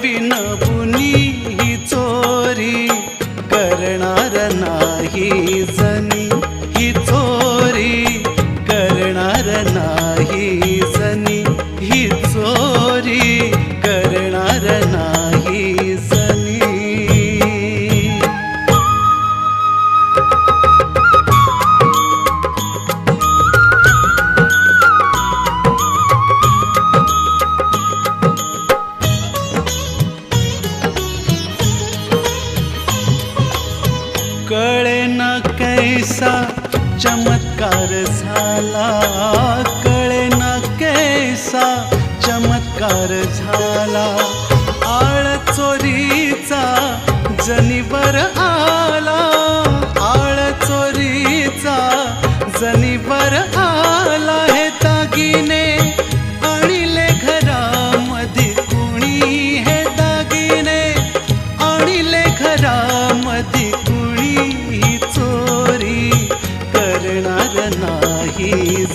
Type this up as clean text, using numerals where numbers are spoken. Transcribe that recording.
विनपुनी ही चोरी करणार नाही जनी, ही चोरी करणार नाही जनी, ही चोरी करणार नाही जनी. कळेना कैसा चमत्कार झाला, कळेना कैसा चमत्कार झाला. आळ चोरीचा जनीवर आला, आळ चोरीचा जनीवर आला. हे दागिने आणिले घरामध्ये कुणी, हे दागिने आणिले घरामध्ये कुणी, ही चोरी करणार नाही.